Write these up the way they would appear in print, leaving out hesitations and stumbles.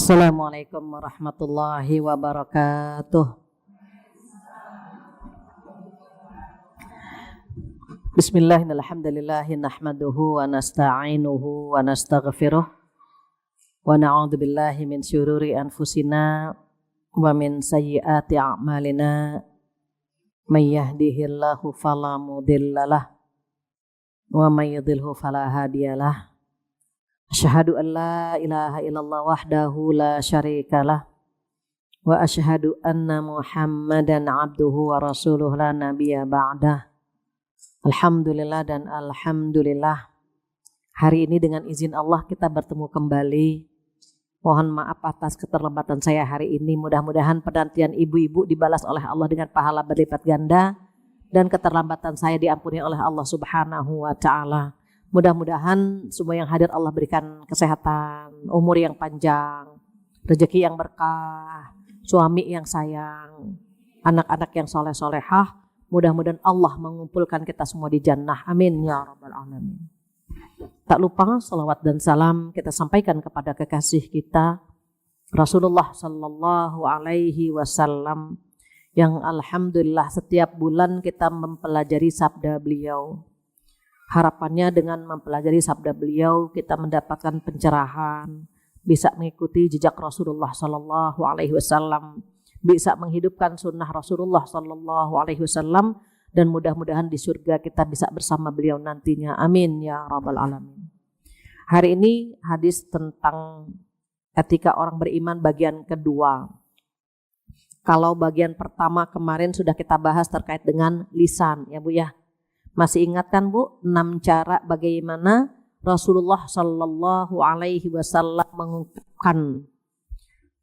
Assalamualaikum warahmatullahi wabarakatuh. Bismillahirrahmanirrahim. Alhamdulillahi nahmaduhu wa nasta'inuhu wa nastaghfiruh wa na'udzubillahi min syururi anfusina wa min sayyiati a'malina. May yahdihillahu fala mudhillalah wa may yudhlilhu fala hadiyalah. Asyhadu an la ilaha illallah wahdahu la syarikalah wa asyhadu anna Muhammadan abduhu wa rasuluh la nabiyya ba'dah. Alhamdulillah dan alhamdulillah, hari ini dengan izin Allah kita bertemu kembali. Mohon maaf atas keterlambatan saya hari ini. Mudah-mudahan penantian ibu-ibu dibalas oleh Allah dengan pahala berlipat ganda, dan keterlambatan saya diampuni oleh Allah Subhanahu wa ta'ala. Mudah-mudahan semua yang hadir Allah berikan kesehatan, umur yang panjang, rezeki yang berkah, suami yang sayang, anak-anak yang soleh-solehah. Mudah-mudahan Allah mengumpulkan kita semua di jannah. Amin ya rabbal alamin. Tak lupa salawat dan salam kita sampaikan kepada kekasih kita Rasulullah Sallallahu Alaihi Wasallam, yang alhamdulillah setiap bulan kita mempelajari sabda beliau. Harapannya dengan mempelajari sabda beliau kita mendapatkan pencerahan, bisa mengikuti jejak Rasulullah Sallallahu Alaihi Wasallam, bisa menghidupkan sunnah Rasulullah Sallallahu Alaihi Wasallam, dan mudah-mudahan di surga kita bisa bersama beliau nantinya. Amin ya rabbal alamin. Hari ini hadis tentang etika orang beriman bagian kedua. Kalau bagian pertama kemarin sudah kita bahas terkait dengan lisan, ya Bu ya. Masih ingat kan Bu, 6 cara bagaimana Rasulullah Sallallahu Alaihi Wasallam mengungkapkan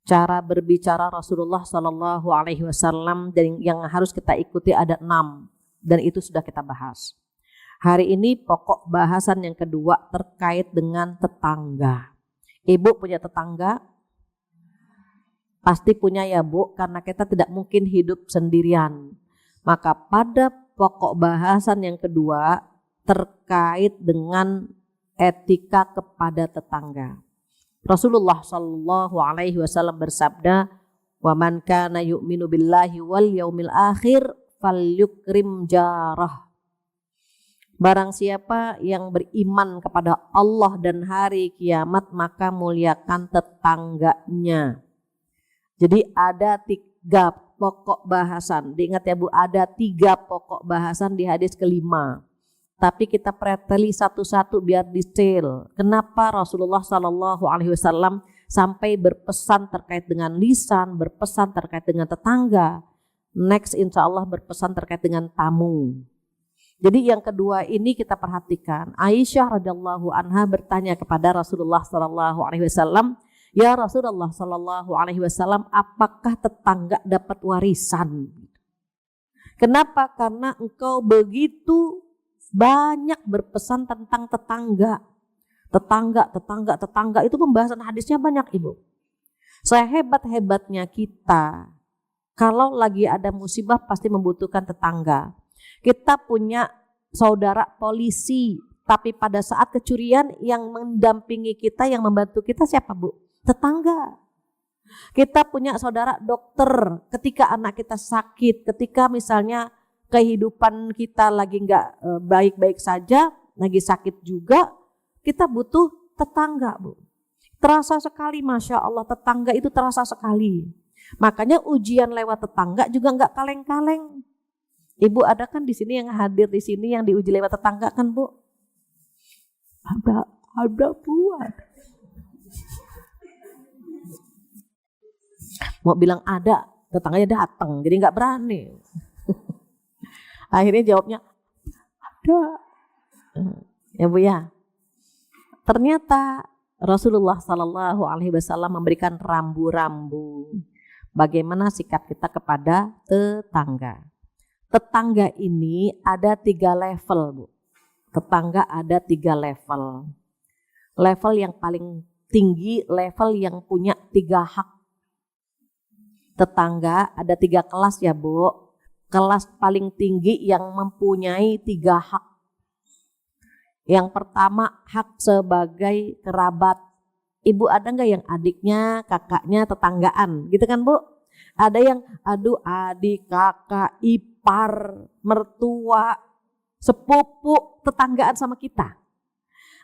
cara berbicara Rasulullah Sallallahu Alaihi Wasallam, dan yang harus kita ikuti ada 6, dan itu sudah kita bahas. Hari ini pokok bahasan yang kedua terkait dengan tetangga. Ibu punya tetangga? Pasti punya ya Bu, karena kita tidak mungkin hidup sendirian. Maka pada pokok bahasan yang kedua terkait dengan etika kepada tetangga. Rasulullah Shallallahu Alaihi Wasallam bersabda, "Wa man kana yu'minu billahi wal yaumil akhir falyukrim jarah." Barang siapa yang beriman kepada Allah dan hari kiamat, maka muliakan tetangganya. Jadi ada 3 pokok bahasan. Diingat ya Bu, ada 3 pokok bahasan di hadis kelima. Tapi kita preteli satu-satu biar detail. Kenapa Rasulullah Sallallahu Alaihi Wasallam sampai berpesan terkait dengan lisan, berpesan terkait dengan tetangga. Next insya Allah berpesan terkait dengan tamu. Jadi yang kedua ini kita perhatikan. Aisyah radhiyallahu anha bertanya kepada Rasulullah Sallallahu Alaihi Wasallam, "Ya Rasulullah Sallallahu Alaihi Wasallam, apakah tetangga dapat warisan?" Kenapa? Karena engkau begitu banyak berpesan tentang tetangga. Tetangga itu pembahasan hadisnya banyak Ibu. Sehebat-hebatnya kita, kalau lagi ada musibah pasti membutuhkan tetangga. Kita punya saudara polisi, tapi pada saat kecurian yang mendampingi kita, yang membantu kita siapa Bu? Tetangga. Kita punya saudara dokter ketika anak kita sakit, ketika misalnya kehidupan kita lagi nggak baik-baik saja, lagi sakit juga, kita butuh tetangga Bu. Terasa sekali, Masya Allah, tetangga itu terasa sekali. Makanya ujian lewat tetangga juga nggak kaleng-kaleng. Ibu ada kan di sini yang hadir di sini yang diuji lewat tetangga kan Bu? Ada Bu. Mau bilang ada, tetangganya datang, jadi nggak berani. Akhirnya jawabnya ada. Ya Bu ya. Ternyata Rasulullah Sallallahu Alaihi Wasallam memberikan rambu-rambu bagaimana sikap kita kepada tetangga. Tetangga ini ada 3 level Bu. Tetangga ada 3 level. Level yang paling tinggi, level yang punya 3 hak. Tetangga ada 3 kelas ya Bu. Kelas paling tinggi yang mempunyai 3 hak. Yang pertama, hak sebagai kerabat. Ibu ada nggak yang adiknya, kakaknya tetanggaan, gitu kan Bu? Ada yang aduh adik, kakak, ipar, mertua, sepupu, tetanggaan sama kita.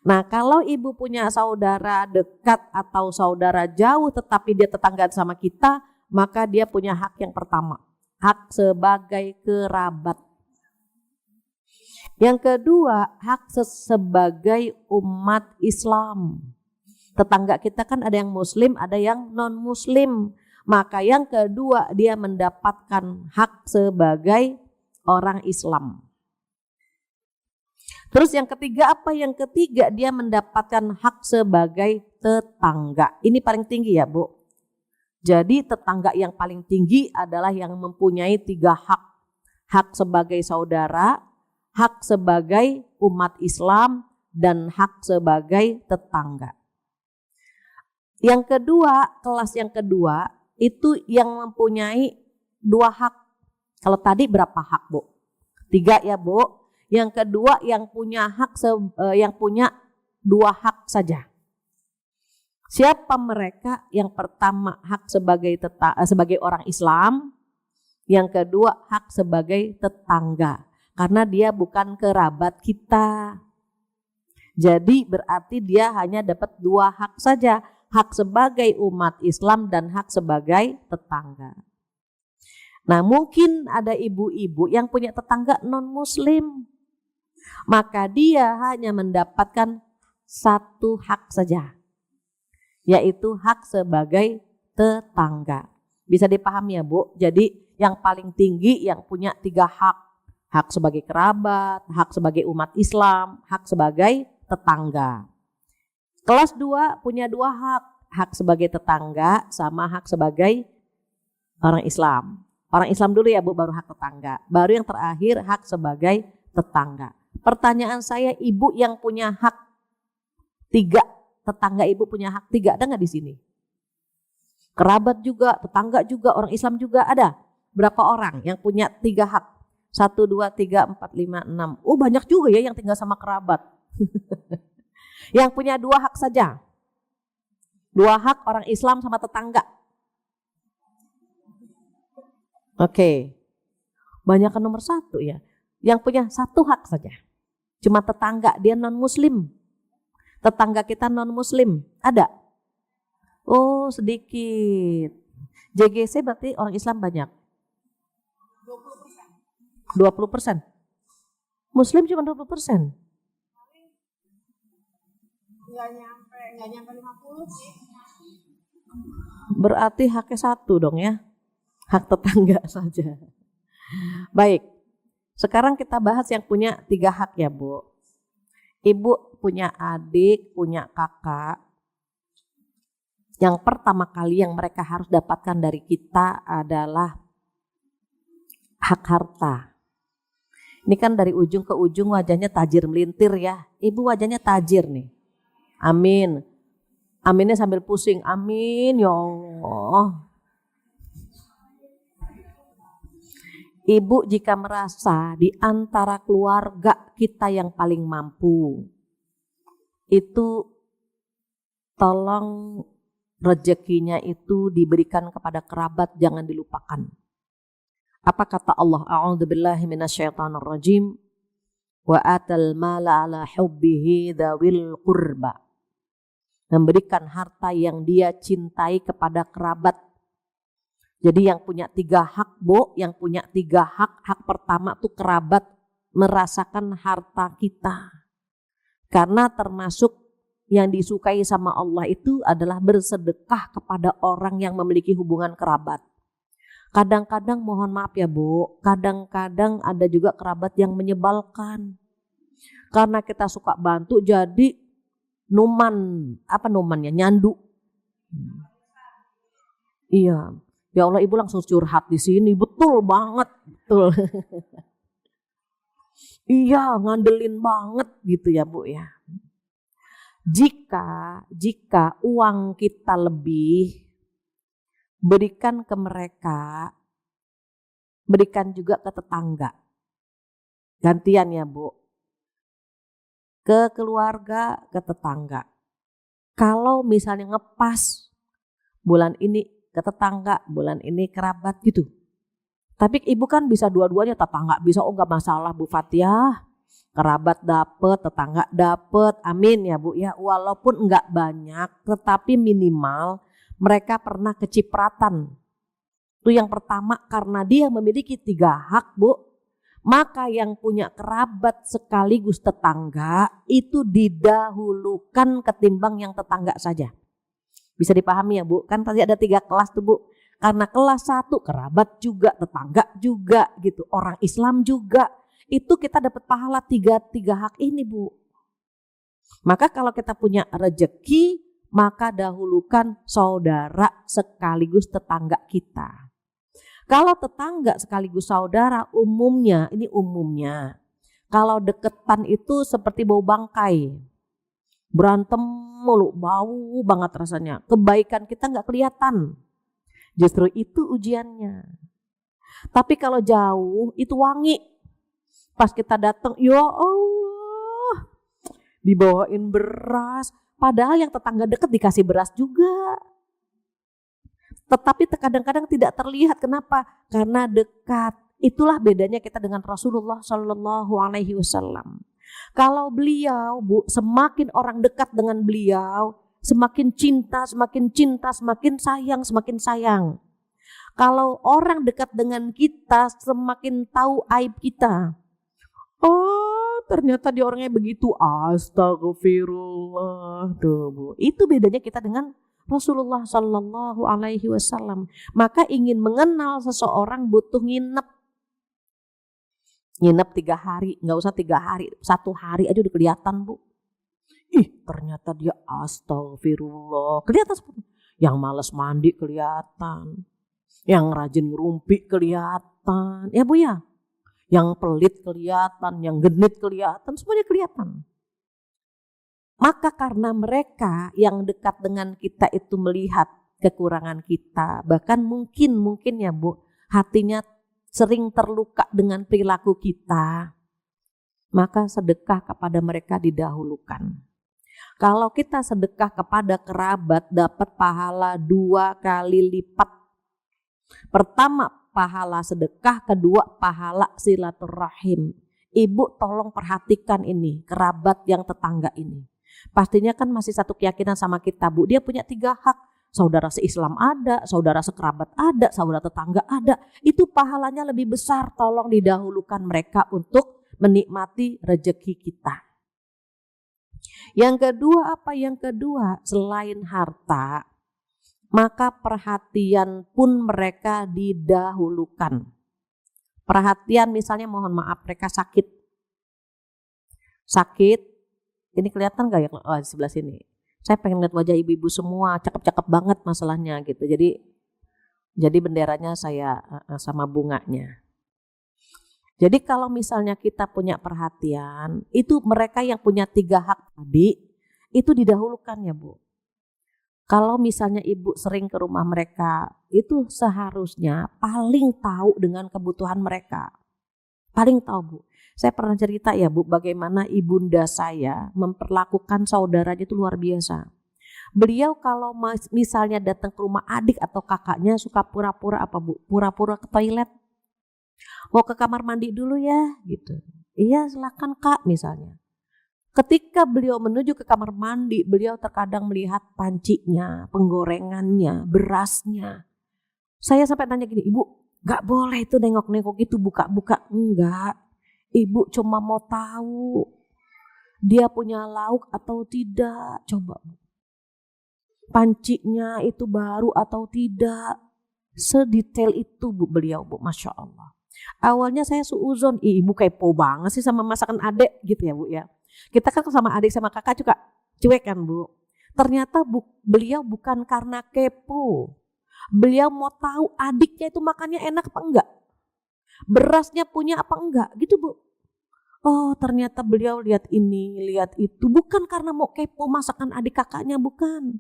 Nah kalau ibu punya saudara dekat atau saudara jauh tetapi dia tetanggaan sama kita, maka dia punya hak yang pertama, hak sebagai kerabat. Yang kedua, hak sebagai umat Islam. Tetangga kita kan ada yang muslim, ada yang non-muslim. Maka yang kedua dia mendapatkan hak sebagai orang Islam. Terus yang ketiga apa? Yang ketiga dia mendapatkan hak sebagai tetangga. Ini paling tinggi ya Bu. Jadi tetangga yang paling tinggi adalah yang mempunyai 3 hak. Hak sebagai saudara, hak sebagai umat Islam, dan hak sebagai tetangga. Yang kedua, kelas yang kedua itu yang mempunyai 2 hak. Kalau tadi berapa hak Bu? 3 ya Bu. Yang kedua yang punya hak yang punya 2 hak saja. Siapa mereka? Yang pertama hak sebagai orang Islam, yang kedua hak sebagai tetangga. Karena dia bukan kerabat kita. Jadi berarti dia hanya dapat 2 hak saja. Hak sebagai umat Islam dan hak sebagai tetangga. Nah mungkin ada ibu-ibu yang punya tetangga non-muslim. Maka dia hanya mendapatkan 1 hak saja. Yaitu hak sebagai tetangga. Bisa dipahami ya Bu? Jadi yang paling tinggi yang punya 3 hak. Hak sebagai kerabat, hak sebagai umat Islam, hak sebagai tetangga. Kelas 2 punya 2 hak. Hak sebagai tetangga sama hak sebagai orang Islam. Orang Islam dulu ya Bu, baru hak tetangga. Baru yang terakhir hak sebagai tetangga. Pertanyaan saya, ibu yang punya hak 3, tetangga ibu punya hak 3, ada nggak di sini? Kerabat juga, tetangga juga, orang Islam juga ada. Berapa orang yang punya 3 hak? 1, 2, 3, 4, 5, 6. Oh banyak juga ya yang tinggal sama kerabat. Yang punya 2 hak saja. 2 hak orang Islam sama tetangga. Oke. Banyak kan nomor 1 ya. Yang punya 1 hak saja. Cuma tetangga, dia non-muslim. Tetangga kita non-muslim. Ada? Oh sedikit. JGC berarti orang Islam banyak. 20%. Muslim cuma 20%. Nggak nyampe 50 sih. Berarti haknya 1 dong ya. Hak tetangga saja. Baik. Sekarang kita bahas yang punya 3 hak ya Bu. Ibu punya adik, punya kakak. Yang pertama kali yang mereka harus dapatkan dari kita adalah hak harta. Ini kan dari ujung ke ujung wajahnya tajir melintir ya. Ibu wajahnya tajir nih. Amin. Aminnya sambil pusing. Amin ya Allah. Ibu jika merasa di antara keluarga kita yang paling mampu, itu tolong rezekinya itu diberikan kepada kerabat, jangan dilupakan. Apa kata Allah? A'udzubillahi minasyaitonirrajim. Wa atal mala ala hubbihi dzawil qurba. Memberikan harta yang dia cintai kepada kerabat. Jadi yang punya 3 hak Bu, yang punya 3 hak. Hak pertama tuh kerabat merasakan harta kita. Karena termasuk yang disukai sama Allah itu adalah bersedekah kepada orang yang memiliki hubungan kerabat. Kadang-kadang mohon maaf ya Bu, kadang-kadang ada juga kerabat yang menyebalkan. Karena kita suka bantu jadi numan, apa numannya, nyandu. Iya, ya Allah Ibu langsung curhat di sini, betul banget, betul. Iya, ngandelin banget gitu ya Bu ya. Jika uang kita lebih, berikan ke mereka, berikan juga ke tetangga. Gantian ya Bu. Ke keluarga, ke tetangga. Kalau misalnya ngepas bulan ini ke tetangga, bulan ini kerabat gitu. Tapi ibu kan bisa dua-duanya, tetangga bisa, oh enggak masalah Bu Fathia. Kerabat dapet, tetangga dapet, amin ya Bu ya. Walaupun enggak banyak, tetapi minimal mereka pernah kecipratan. Itu yang pertama, karena dia memiliki 3 hak Bu. Maka yang punya kerabat sekaligus tetangga itu didahulukan ketimbang yang tetangga saja. Bisa dipahami ya Bu, kan tadi ada 3 kelas tuh Bu. Karena kelas 1 kerabat juga, tetangga juga gitu, orang Islam juga. Itu kita dapat pahala 3 hak ini Bu. Maka kalau kita punya rezeki, maka dahulukan saudara sekaligus tetangga kita. Kalau tetangga sekaligus saudara umumnya, ini umumnya, kalau deketan itu seperti bau bangkai. Berantem mulu, bau banget rasanya. Kebaikan kita gak kelihatan. Justru itu ujiannya. Tapi kalau jauh itu wangi. Pas kita datang, ya Allah, dibawain beras. Padahal yang tetangga dekat dikasih beras juga. Tetapi kadang-kadang tidak terlihat. Kenapa? Karena dekat. Itulah bedanya kita dengan Rasulullah Shallallahu Alaihi Wasallam. Kalau beliau, Bu, semakin orang dekat dengan beliau, semakin cinta, semakin sayang. Kalau orang dekat dengan kita, semakin tahu aib kita. Oh, ternyata dia orangnya begitu. Astagfirullah. Tuh, Bu. Itu bedanya kita dengan Rasulullah Shallallahu Alaihi Wasallam. Maka ingin mengenal seseorang butuh nginep 3 hari, nggak usah 3 hari, 1 hari aja udah kelihatan Bu. Ih, ternyata dia astagfirullah. Kelihatan seperti yang malas mandi kelihatan, yang rajin ngerumpi kelihatan, ya Bu ya. Yang pelit kelihatan, yang genit kelihatan, semuanya kelihatan. Maka karena mereka yang dekat dengan kita itu melihat kekurangan kita, bahkan mungkin ya Bu, hatinya sering terluka dengan perilaku kita, maka sedekah kepada mereka didahulukan. Kalau kita sedekah kepada kerabat dapat pahala 2 kali lipat. Pertama pahala sedekah, kedua pahala silaturahim. Ibu tolong perhatikan ini, kerabat yang tetangga ini. Pastinya kan masih satu keyakinan sama kita Bu, dia punya 3 hak. Saudara seislam ada, saudara sekerabat ada, saudara tetangga ada. Itu pahalanya lebih besar, tolong didahulukan mereka untuk menikmati rezeki kita. Yang kedua apa? Yang kedua, selain harta, maka perhatian pun mereka didahulukan. Perhatian misalnya mohon maaf mereka sakit, ini kelihatan gak ya di sebelah sini? Saya pengen lihat wajah ibu-ibu semua, cakep-cakep banget masalahnya gitu. Jadi benderanya saya sama bunganya. Jadi kalau misalnya kita punya perhatian, itu mereka yang punya 3 hak tadi, itu didahulukan ya Bu. Kalau misalnya ibu sering ke rumah mereka, itu seharusnya paling tahu dengan kebutuhan mereka. Paling tahu Bu. Saya pernah cerita ya Bu, bagaimana ibunda saya memperlakukan saudaranya itu luar biasa. Beliau kalau misalnya datang ke rumah adik atau kakaknya suka pura-pura apa Bu? Pura-pura ke toilet. Mau ke kamar mandi dulu ya gitu. Iya silakan Kak misalnya. Ketika beliau menuju ke kamar mandi, beliau terkadang melihat pancinya, penggorengannya, berasnya. Saya sampai tanya gini, Ibu gak boleh itu nengok-nengok itu buka-buka. Enggak. Ibu cuma mau tahu dia punya lauk atau tidak. Coba Bu. Pancinya itu baru atau tidak. Sedetail itu Bu beliau Bu, Masya Allah. Awalnya saya suuzon, ibu kepo banget sih sama masakan adik gitu ya Bu ya. Kita kan sama adik sama kakak juga cuek kan Bu. Ternyata beliau bukan karena kepo. Beliau mau tahu adiknya itu makannya enak apa enggak. Berasnya punya apa enggak gitu Bu. Oh ternyata beliau lihat ini, lihat itu. Bukan karena mau kepo masakan adik kakaknya, bukan.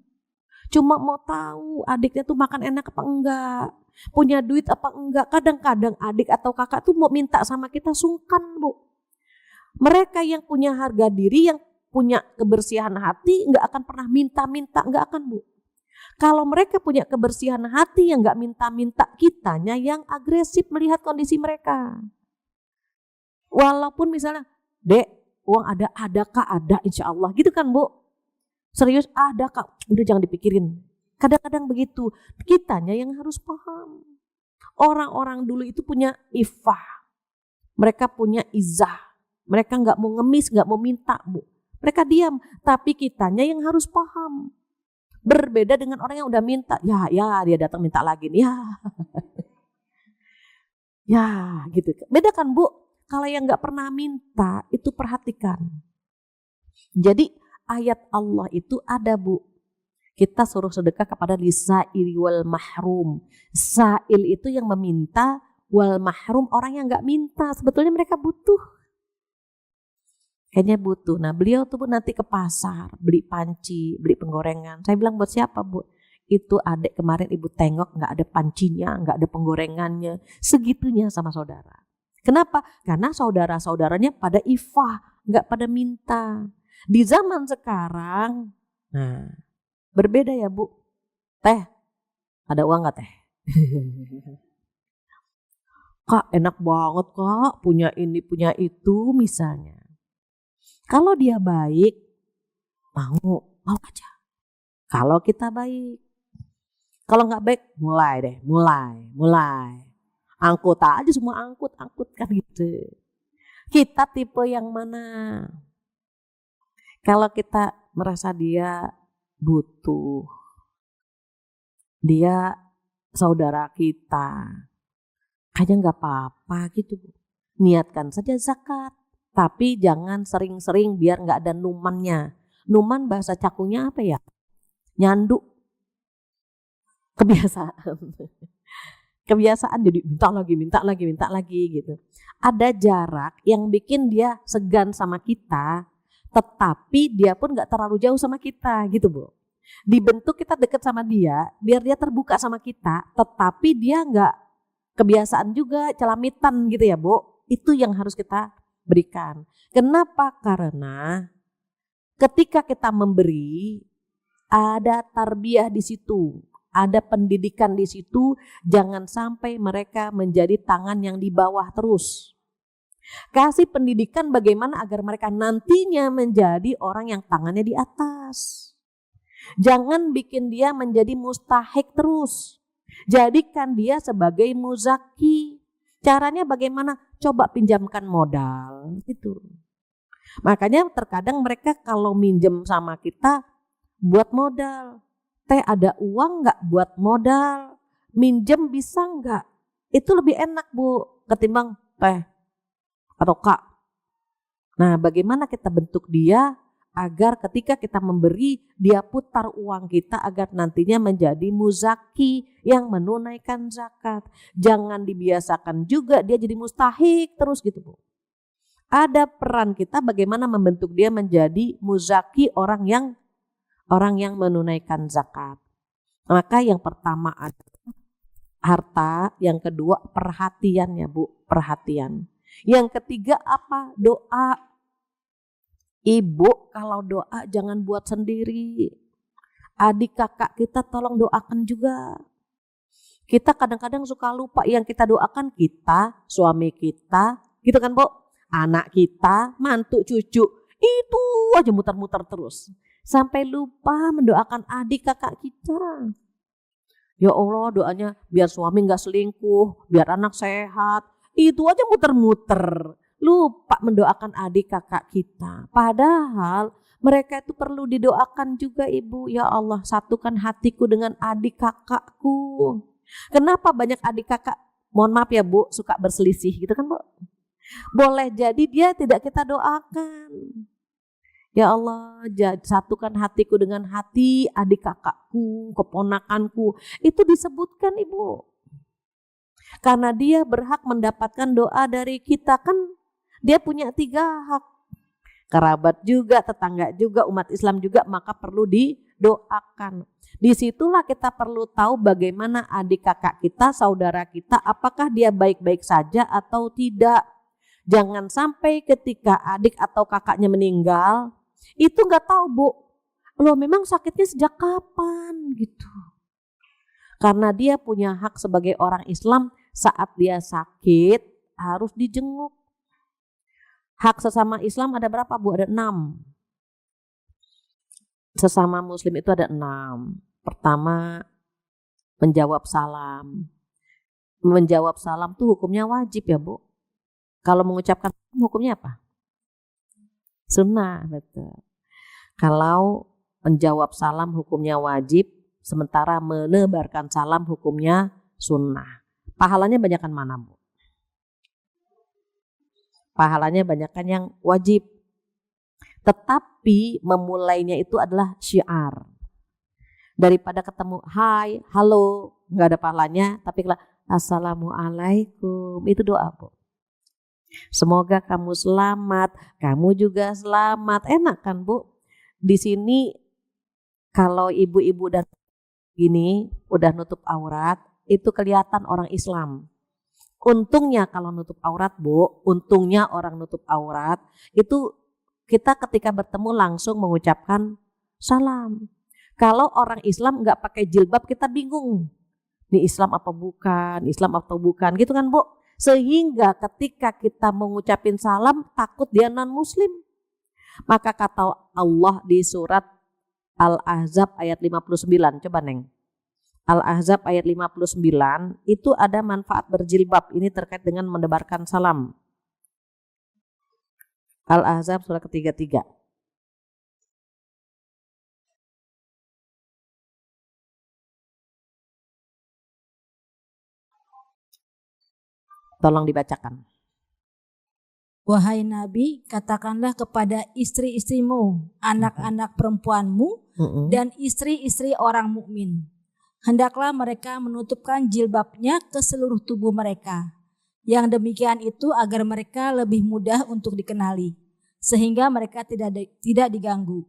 Cuma mau tahu adiknya tuh makan enak apa enggak. Punya duit apa enggak. Kadang-kadang adik atau kakak tuh mau minta sama kita sungkan Bu. Mereka yang punya harga diri, yang punya kebersihan hati nggak akan pernah minta-minta, nggak akan Bu. Kalau mereka punya kebersihan hati yang nggak minta-minta, kitanya yang agresif melihat kondisi mereka. Walaupun misalnya, Dek, uang ada Kak, ada insya Allah gitu kan Bu. Serius ada Kak, udah jangan dipikirin. Kadang-kadang begitu, kitanya yang harus paham. Orang-orang dulu itu punya iffah, mereka punya izah. Mereka nggak mau ngemis, nggak mau minta Bu. Mereka diam, tapi kitanya yang harus paham. Berbeda dengan orang yang udah minta, ya dia datang minta lagi nih, ya gitu. Beda kan Bu, kalau yang nggak pernah minta itu perhatikan. Jadi ayat Allah itu ada Bu, kita suruh sedekah kepada lisail wal mahrum. Sail itu yang meminta, wal mahrum orang yang nggak minta, sebetulnya mereka butuh. Kayaknya butuh. Nah beliau tuh Bu nanti ke pasar beli panci, beli penggorengan. Saya bilang buat siapa Bu? Itu adik kemarin ibu tengok nggak ada pancinya, nggak ada penggorengannya. Segitunya sama saudara. Kenapa? Karena saudara-saudaranya pada ifah, nggak pada minta. Di zaman sekarang, nah berbeda ya Bu. Teh, ada uang nggak teh? Kak enak banget Kak, punya ini punya itu misalnya. Kalau dia baik, mau aja. Kalau kita baik. Kalau nggak baik, mulai. Angkut aja semua angkut kan gitu. Kita tipe yang mana? Kalau kita merasa dia butuh, dia saudara kita, kayaknya nggak apa-apa gitu. Niatkan saja zakat. Tapi jangan sering-sering biar nggak ada numannya. Numan bahasa cakunya apa ya? Nyanduk. Kebiasaan jadi minta lagi gitu. Ada jarak yang bikin dia segan sama kita, tetapi dia pun nggak terlalu jauh sama kita gitu Bu. Dibentuk kita deket sama dia, biar dia terbuka sama kita, tetapi dia nggak kebiasaan juga celamitan gitu ya Bu. Itu yang harus kita berikan. Kenapa? Karena ketika kita memberi ada tarbiyah di situ, ada pendidikan di situ, jangan sampai mereka menjadi tangan yang di bawah terus. Kasih pendidikan bagaimana agar mereka nantinya menjadi orang yang tangannya di atas. Jangan bikin dia menjadi mustahik terus. Jadikan dia sebagai muzaki. Caranya bagaimana? Coba pinjamkan modal gitu. Makanya terkadang mereka kalau minjem sama kita buat modal. Teh ada uang nggak buat modal? Minjem bisa nggak? Itu lebih enak Bu ketimbang teh atau Kak. Nah bagaimana kita bentuk dia agar ketika kita memberi dia putar uang kita agar nantinya menjadi muzaki yang menunaikan zakat. Jangan dibiasakan juga dia jadi mustahik terus gitu Bu. Ada peran kita bagaimana membentuk dia menjadi muzaki orang yang menunaikan zakat. Maka yang pertama adalah harta, yang kedua perhatian ya Bu, perhatian. Yang ketiga apa? Doa. Ibu kalau doa jangan buat sendiri. Adik kakak kita tolong doakan juga. Kita kadang-kadang suka lupa yang kita doakan kita, suami kita, gitu kan Bu? Anak kita, mantu, cucu, itu aja muter-muter terus. Sampai lupa mendoakan adik kakak kita. Ya Allah doanya biar suami gak selingkuh, biar anak sehat. Itu aja muter-muter. Lupa mendoakan adik kakak kita. Padahal mereka itu perlu didoakan juga Ibu. Ya Allah satukan hatiku dengan adik kakakku. Kenapa banyak adik kakak, mohon maaf ya Bu, suka berselisih gitu kan Bu. Boleh jadi dia tidak kita doakan. Ya Allah satukan hatiku dengan hati adik kakakku, keponakanku. Itu disebutkan Ibu. Karena dia berhak mendapatkan doa dari kita kan. Dia punya 3 hak. Kerabat juga, tetangga juga, umat Islam juga, maka perlu didoakan. Disitulah kita perlu tahu bagaimana adik kakak kita, saudara kita, apakah dia baik-baik saja atau tidak. Jangan sampai ketika adik atau kakaknya meninggal, Itu nggak tahu Bu, loh memang sakitnya sejak kapan gitu. Karena dia punya hak sebagai orang Islam, saat dia sakit harus dijenguk. Hak sesama Islam ada berapa Bu? Ada 6. Sesama Muslim itu ada 6. Pertama, menjawab salam. Menjawab salam tuh hukumnya wajib ya Bu. Kalau mengucapkan hukumnya apa? Sunnah, betul. Kalau menjawab salam hukumnya wajib, sementara menebarkan salam hukumnya sunnah. Pahalanya banyakkan mana Bu? Pahalanya banyakkan yang wajib. Tetapi memulainya itu adalah syiar. Daripada ketemu hai, halo, nggak ada pahalanya, tapi kalau assalamualaikum, itu doa Bu. Semoga kamu selamat, kamu juga selamat. Enak kan Bu? Di sini kalau ibu-ibu dan gini udah nutup aurat, itu kelihatan orang Islam. Untungnya kalau nutup aurat Bu, untungnya orang nutup aurat, itu kita ketika bertemu langsung mengucapkan salam. Kalau orang Islam nggak pakai jilbab kita bingung. Ini Islam apa bukan, Islam atau bukan gitu kan Bu. Sehingga ketika kita mengucapin salam takut dia non muslim. Maka kata Allah di surat Al-Ahzab ayat 59, coba Neng. Al-Ahzab ayat 59 itu ada manfaat berjilbab, ini terkait dengan menebarkan salam. Al-Ahzab surah ke-33. Tolong dibacakan. Wahai Nabi, katakanlah kepada istri-istrimu, anak-anak perempuanmu, dan istri-istri orang mukmin. Hendaklah mereka menutupkan jilbabnya ke seluruh tubuh mereka. Yang demikian itu agar mereka lebih mudah untuk dikenali, sehingga mereka tidak diganggu.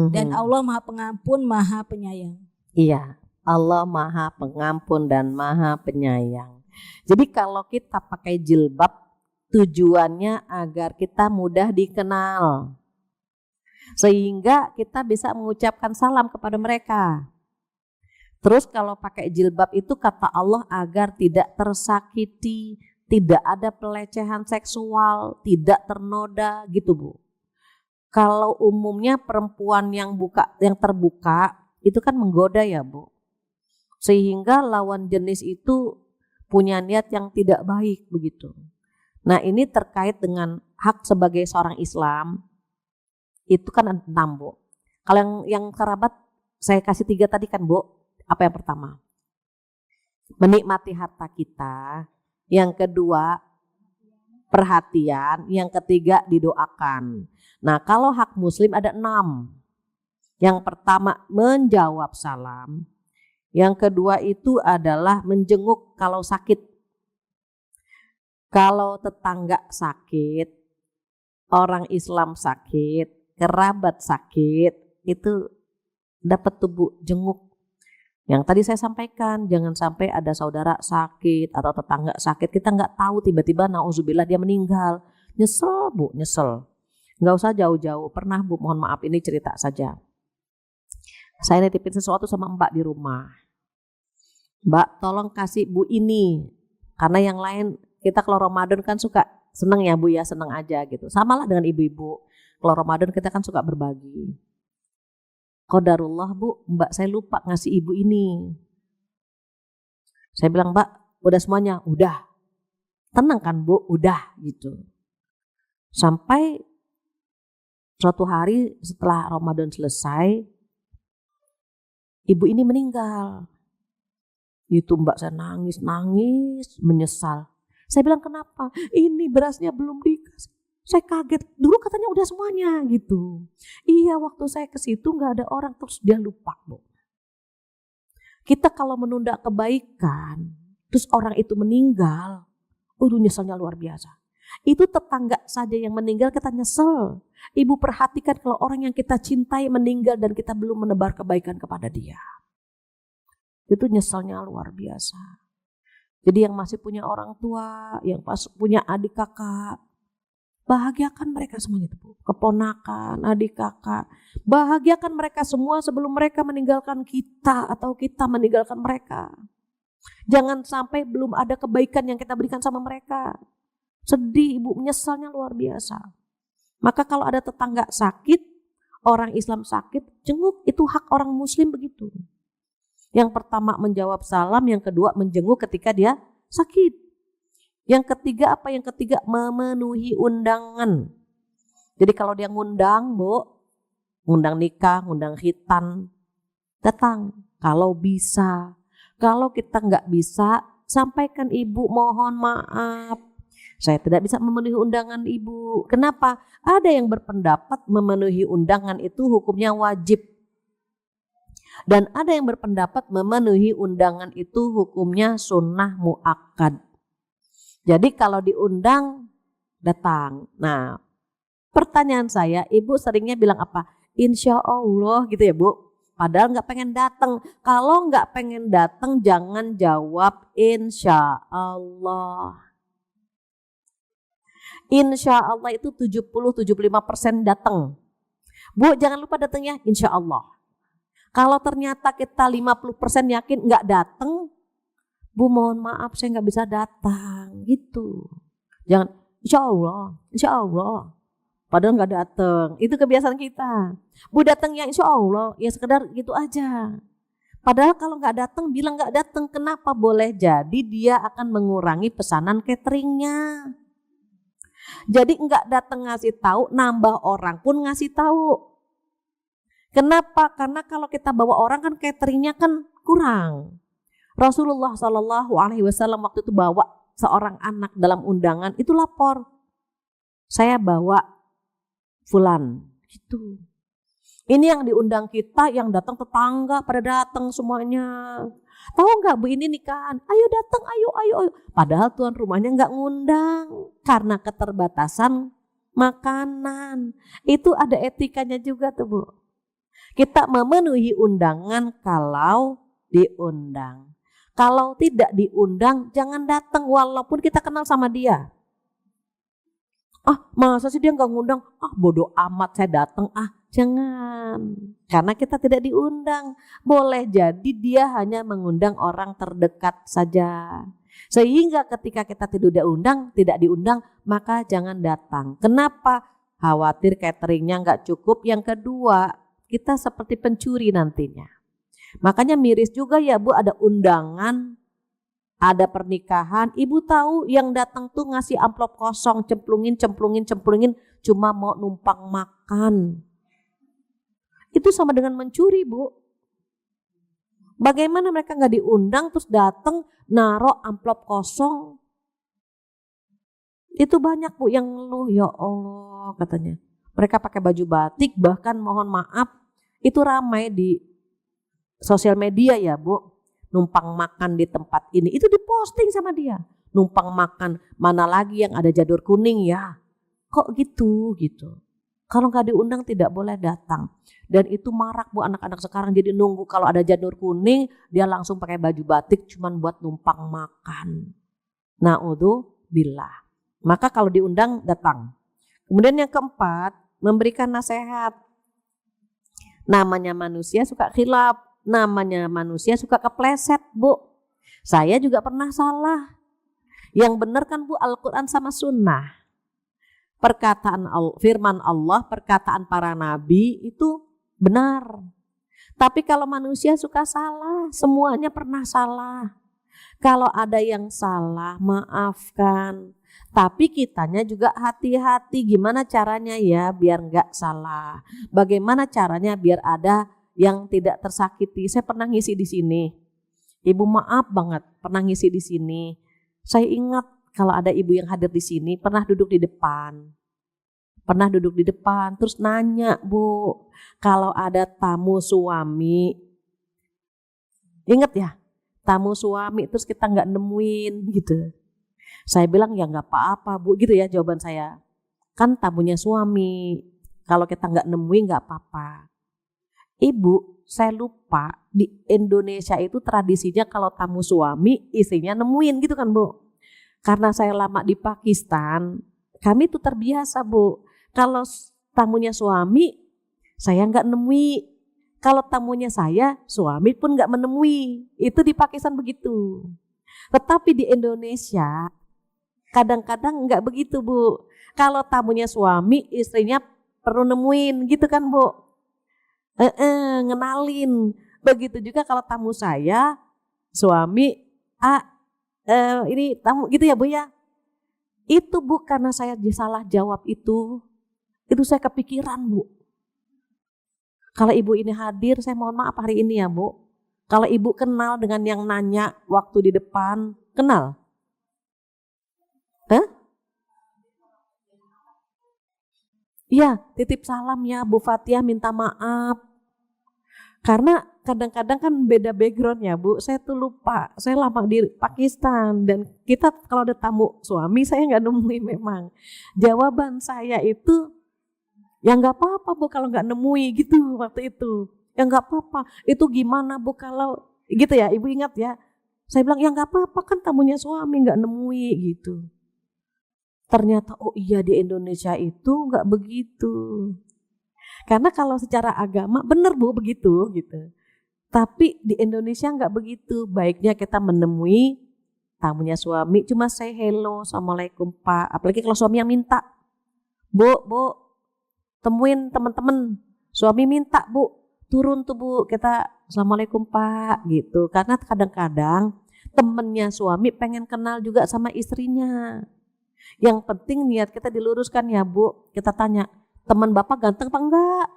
Dan Allah Maha Pengampun, Maha Penyayang. Iya, Allah Maha Pengampun dan Maha Penyayang. Jadi kalau kita pakai jilbab, tujuannya agar kita mudah dikenal. Sehingga kita bisa mengucapkan salam kepada mereka. Terus kalau pakai jilbab itu kata Allah agar tidak tersakiti, tidak ada pelecehan seksual, tidak ternoda gitu Bu. Kalau umumnya perempuan yang terbuka itu kan menggoda ya Bu. Sehingga lawan jenis itu punya niat yang tidak baik begitu. Nah ini terkait dengan hak sebagai seorang Islam, itu kan 6 Bu. Kalau yang kerabat saya kasih 3 tadi kan Bu, apa yang pertama? Menikmati harta kita, yang kedua perhatian, yang ketiga didoakan. Nah kalau hak muslim ada 6. Yang pertama menjawab salam, yang kedua itu adalah menjenguk kalau sakit. Kalau tetangga sakit, orang Islam sakit, kerabat sakit, itu dapat tubuh jenguk. Yang tadi saya sampaikan, jangan sampai ada saudara sakit atau tetangga sakit, kita nggak tahu tiba-tiba nauzubillah dia meninggal. Nyesel Bu, nyesel. Nggak usah jauh-jauh, pernah Bu, mohon maaf ini cerita saja. Saya nitipin sesuatu sama Mbak di rumah. Mbak tolong kasih Bu ini, karena yang lain kita kalau Ramadan kan suka seneng ya Bu ya, seneng aja gitu. Samalah dengan ibu-ibu, kalau Ramadan kita kan suka berbagi. Qadarullah Bu, Mbak saya lupa ngasih ibu ini. Saya bilang Mbak udah semuanya, udah. Tenang kan Bu, udah gitu. Sampai suatu hari setelah Ramadan selesai, ibu ini meninggal. Itu Mbak saya nangis, menyesal. Saya bilang kenapa? Ini berasnya belum dikasih. Saya kaget, dulu katanya udah semuanya gitu. Iya waktu saya ke situ gak ada orang, terus dia lupa Bu. Kita kalau menunda kebaikan, terus orang itu meninggal, nyeselnya luar biasa. Itu tetangga saja yang meninggal kita nyesel. Ibu perhatikan kalau orang yang kita cintai meninggal dan kita belum menebar kebaikan kepada dia. Itu nyeselnya luar biasa. Jadi yang masih punya orang tua, yang punya adik kakak, bahagiakan mereka semuanya, Bu. Keponakan, adik kakak, bahagiakan mereka semua sebelum mereka meninggalkan kita atau kita meninggalkan mereka. Jangan sampai belum ada kebaikan yang kita berikan sama mereka. Sedih Ibu, menyesalnya luar biasa. Maka kalau ada tetangga sakit, orang Islam sakit, jenguk, itu hak orang Muslim begitu. Yang pertama menjawab salam, yang kedua menjenguk ketika dia sakit. Yang ketiga apa? Yang ketiga memenuhi undangan. Jadi kalau dia ngundang, Bu, ngundang nikah, ngundang khitan, datang kalau bisa. Kalau kita nggak bisa, sampaikan Ibu, mohon maaf, saya tidak bisa memenuhi undangan Ibu. Kenapa? Ada yang berpendapat memenuhi undangan itu hukumnya wajib. Dan ada yang berpendapat memenuhi undangan itu hukumnya sunnah muakkad. Jadi kalau diundang, datang. Nah, pertanyaan saya, Ibu seringnya bilang apa? Insya Allah gitu ya Bu. Padahal nggak pengen datang. Kalau nggak pengen datang, jangan jawab insya Allah. Insya Allah itu 70-75% datang. Bu, jangan lupa datangnya insya Allah. Kalau ternyata kita 50% yakin nggak datang, Bu mohon maaf saya nggak bisa datang gitu. Jangan insya Allah. Padahal nggak datang. Itu kebiasaan kita. Bu datang ya insya Allah, ya sekedar gitu aja. Padahal kalau nggak datang, bilang nggak datang. Kenapa? Boleh jadi dia akan mengurangi pesanan cateringnya. Jadi nggak datang ngasih tahu, nambah orang pun ngasih tahu. Kenapa? Karena kalau kita bawa orang kan cateringnya kan kurang. Rasulullah SAW waktu itu bawa seorang anak dalam undangan, itu lapor, saya bawa fulan gitu. Ini yang diundang kita, yang datang tetangga pada datang semuanya. Tahu nggak Bu ini nikahan? Ayo datang, ayo. Padahal tuan rumahnya nggak ngundang karena keterbatasan makanan. Itu ada etikanya juga tuh Bu. Kita memenuhi undangan kalau diundang. Kalau tidak diundang, jangan datang walaupun kita kenal sama dia. Masa sih dia nggak ngundang? Bodoh amat saya datang. Jangan. Karena kita tidak diundang. Boleh jadi dia hanya mengundang orang terdekat saja. Sehingga ketika kita tidak diundang, maka jangan datang. Kenapa? Khawatir cateringnya nggak cukup. Yang kedua, kita seperti pencuri nantinya. Makanya miris juga ya Bu, ada undangan, ada pernikahan, Ibu tahu yang datang tuh ngasih amplop kosong, cemplungin, cuma mau numpang makan. Itu sama dengan mencuri Bu. Bagaimana mereka nggak diundang terus datang naruh amplop kosong? Itu banyak Bu yang ngeluh, ya Allah katanya. Mereka pakai baju batik, bahkan mohon maaf, itu ramai di sosial media ya Bu, numpang makan di tempat ini, itu diposting sama dia. Numpang makan, mana lagi yang ada janur kuning ya. Kok gitu? Kalau nggak diundang tidak boleh datang. Dan itu marak Bu anak-anak sekarang, jadi nunggu kalau ada janur kuning, dia langsung pakai baju batik cuman buat numpang makan. Na'udzubillah. Maka kalau diundang datang. Kemudian yang keempat, memberikan nasihat. Namanya manusia suka khilaf. Namanya manusia suka kepleset Bu. Saya juga pernah salah. Yang benar kan Bu Al-Quran sama sunnah. Perkataan firman Allah, perkataan para nabi itu benar. Tapi kalau manusia suka salah, semuanya pernah salah. Kalau ada yang salah, maafkan. Tapi kitanya juga hati-hati gimana caranya ya biar nggak salah. Bagaimana caranya biar ada yang tidak tersakiti. Saya pernah ngisi di sini. Ibu maaf banget, pernah ngisi di sini. Saya ingat kalau ada ibu yang hadir di sini pernah duduk di depan. Terus nanya, Bu, kalau ada tamu suami, ingat ya, tamu suami terus kita nggak nemuin gitu. Saya bilang ya nggak apa-apa Bu, gitu ya jawaban saya. Kan tamunya suami, kalau kita nggak nemuin nggak apa-apa. Ibu, saya lupa di Indonesia itu tradisinya kalau tamu suami istrinya nemuin gitu kan Bu. Karena saya lama di Pakistan, Kami tuh terbiasa Bu, kalau tamunya suami, saya nggak nemui. Kalau tamunya saya, suami pun nggak menemui. Itu di Pakistan begitu. Tetapi di Indonesia, kadang-kadang nggak begitu Bu. Kalau tamunya suami, istrinya perlu nemuin gitu kan Bu. Ngenalin. Begitu juga kalau tamu saya, suami, ini tamu gitu ya Bu ya. Itu Bu, karena saya salah jawab itu saya kepikiran Bu. Kalau ibu ini hadir, saya mohon maaf hari ini ya Bu. Kalau ibu kenal dengan yang nanya waktu di depan, kenal? Iya, titip salam ya Bu Fatia, minta maaf. Karena kadang-kadang kan beda background ya Bu, saya tuh lupa, saya lama di Pakistan dan kita kalau ada tamu suami saya nggak nemuin memang. Jawaban saya itu, ya nggak apa-apa Bu kalau nggak nemui gitu waktu itu. Ya nggak apa-apa, itu gimana Bu kalau gitu ya, Ibu ingat ya. Saya bilang ya nggak apa-apa kan tamunya suami nggak nemui gitu. Ternyata oh iya di Indonesia itu nggak begitu. Karena kalau secara agama benar Bu begitu gitu. Tapi di Indonesia nggak begitu. Baiknya kita menemui tamunya suami cuma say hello, assalamualaikum Pak. Apalagi kalau suami yang minta, Bu, temuin teman-teman. Suami minta Bu, turun tuh Bu, kita assalamualaikum Pak gitu. Karena kadang-kadang temennya suami pengen kenal juga sama istrinya. Yang penting niat kita diluruskan ya Bu. Kita tanya, teman Bapak ganteng apa enggak?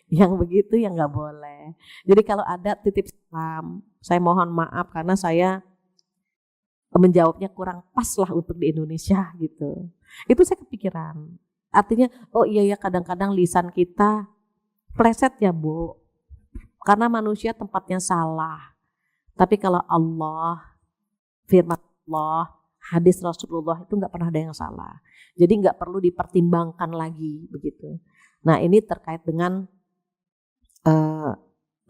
Yang begitu ya nggak boleh. Jadi kalau ada titip salam, saya mohon maaf karena saya menjawabnya kurang pas lah untuk di Indonesia gitu. Itu saya kepikiran. Artinya, oh iya ya kadang-kadang lisan kita pleset ya Bu. Karena manusia tempatnya salah. Tapi kalau Allah, firman Allah, hadis Rasulullah itu nggak pernah ada yang salah. Jadi nggak perlu dipertimbangkan lagi begitu. Nah ini terkait dengan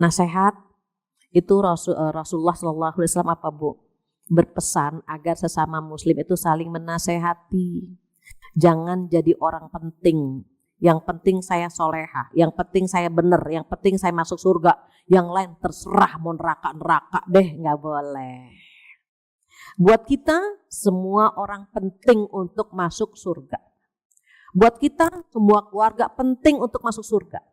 nasihat itu Rasulullah SAW apa Bu? Berpesan agar sesama muslim itu saling menasehati. Jangan jadi orang penting. Yang penting saya soleha, yang penting saya benar, yang penting saya masuk surga. Yang lain terserah mau neraka deh, nggak boleh. Buat kita semua orang penting untuk masuk surga. Buat kita semua keluarga penting untuk masuk surga.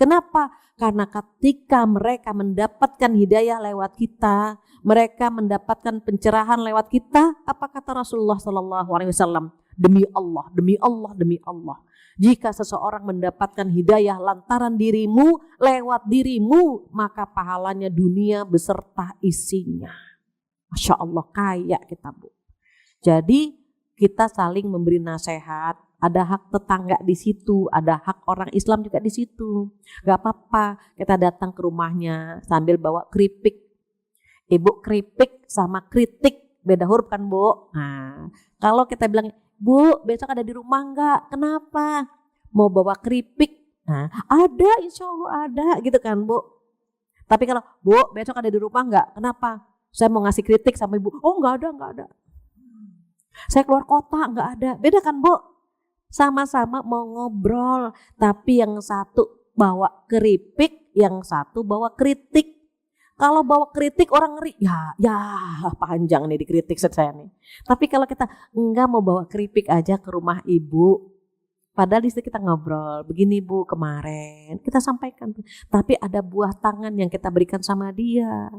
Kenapa? Karena ketika mereka mendapatkan hidayah lewat kita, mereka mendapatkan pencerahan lewat kita, apa kata Rasulullah SAW? Demi Allah, demi Allah, demi Allah. Jika seseorang mendapatkan hidayah lantaran dirimu, lewat dirimu, maka pahalanya dunia beserta isinya. Masya Allah kaya kita Bu. Jadi kita saling memberi nasihat. Ada hak tetangga di situ, ada hak orang Islam juga di situ. Gak apa-apa, kita datang ke rumahnya sambil bawa keripik. Ibu keripik sama kritik beda huruf kan Bu. Nah, kalau kita bilang, Bu besok ada di rumah enggak? Kenapa? Mau bawa keripik? Nah, ada, insya Allah ada gitu kan Bu. Tapi kalau Bu besok ada di rumah enggak? Kenapa? Saya mau ngasih kritik sama Ibu. Oh enggak ada. Saya keluar kota enggak ada. Beda kan Bu? Sama-sama mau ngobrol, tapi yang satu bawa keripik, yang satu bawa kritik. Kalau bawa kritik orang ngeri, ya panjang nih dikritik saya nih. Tapi kalau kita enggak mau bawa keripik aja ke rumah Ibu, padahal di situ kita ngobrol, begini Bu kemarin, kita sampaikan. Tapi ada buah tangan yang kita berikan sama dia,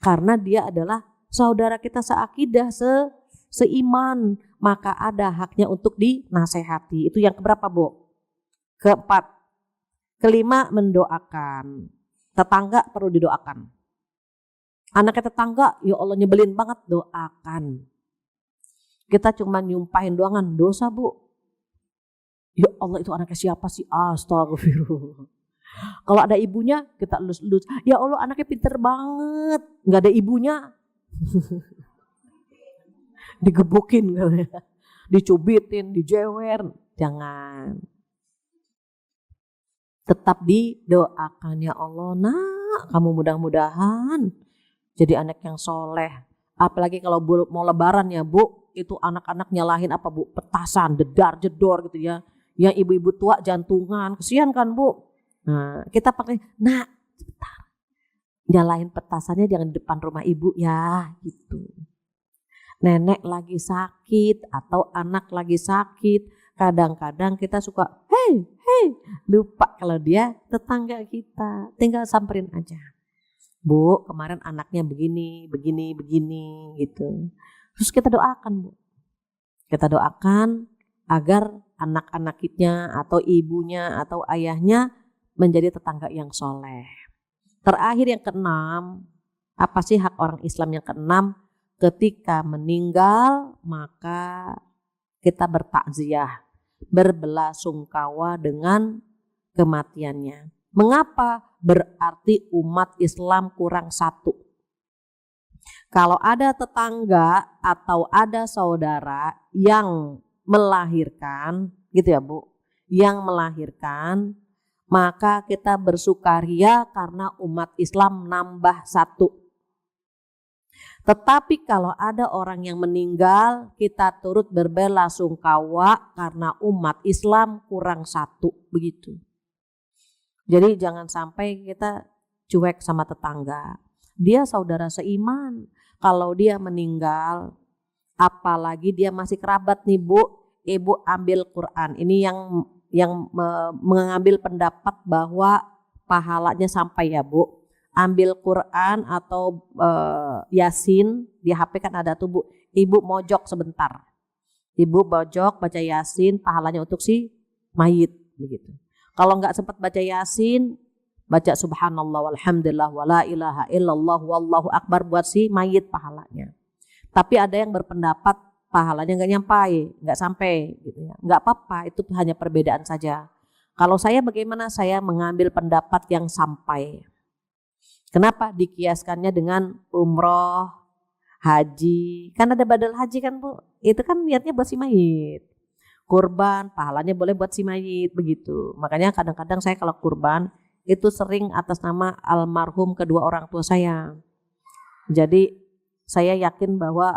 karena dia adalah saudara kita seakidah, seiman, maka ada haknya untuk dinasehati. Itu yang keberapa Bu? Keempat. Kelima, mendoakan. Tetangga perlu didoakan. Anaknya tetangga, ya Allah nyebelin banget, doakan. Kita cuma nyumpahin doangan, dosa Bu. Ya Allah itu anaknya siapa sih? Astagfirullah. Kalau ada ibunya, kita elus-elus. Ya Allah anaknya pinter banget. Gak ada ibunya. Digebukin, dicubitin, dijewer, jangan. Tetap didoakan ya Allah, nak kamu mudah-mudahan jadi anak yang soleh, Apalagi kalau mau lebaran ya Bu, itu anak-anak nyalahin apa Bu? Petasan, dedar, jedor gitu ya. Yang ibu-ibu tua jantungan, kesian kan Bu. Nah, kita pakai, nah sebentar. Nyalahin petasannya jangan di depan rumah ibu ya, gitu. Nenek lagi sakit atau anak lagi sakit, kadang-kadang kita suka, hey, lupa kalau dia tetangga kita, tinggal samperin aja. Bu, kemarin anaknya begini gitu. Terus kita doakan Bu. Kita doakan agar anak-anaknya atau ibunya atau ayahnya menjadi tetangga yang soleh. Terakhir yang keenam, apa sih hak orang Islam yang keenam? Ketika meninggal maka kita bertakziah, berbelasungkawa dengan kematiannya. Mengapa? Berarti umat Islam kurang satu. Kalau ada tetangga atau ada saudara yang melahirkan, gitu ya Bu, yang melahirkan, maka kita bersukaria karena umat Islam nambah satu. Tetapi kalau ada orang yang meninggal, kita turut berbelasungkawa karena umat Islam kurang satu, begitu. Jadi jangan sampai kita cuek sama tetangga. Dia saudara seiman. Kalau dia meninggal, apalagi dia masih kerabat nih Bu, ibu ambil Quran. Ini yang mengambil pendapat bahwa pahalanya sampai ya Bu. Ambil Quran atau Yasin, di HP kan ada tuh Bu. Ibu mojok sebentar. Ibu mojok baca Yasin, pahalanya untuk si mayit begitu. Kalau nggak sempat baca Yasin, baca subhanallah walhamdulillah wala ilaha illallah wallahu akbar buat si mayit pahalanya. Tapi ada yang berpendapat pahalanya nggak sampai gitu ya. Nggak apa-apa, itu hanya perbedaan saja. Kalau saya bagaimana? Saya mengambil pendapat yang sampai. Kenapa? Dikiaskannya dengan umroh, haji. Kan ada badal haji kan Bu? Itu kan niatnya buat si mayit. Kurban, pahalanya boleh buat si mayit begitu. Makanya kadang-kadang saya kalau kurban itu sering atas nama almarhum kedua orang tua saya. Jadi saya yakin bahwa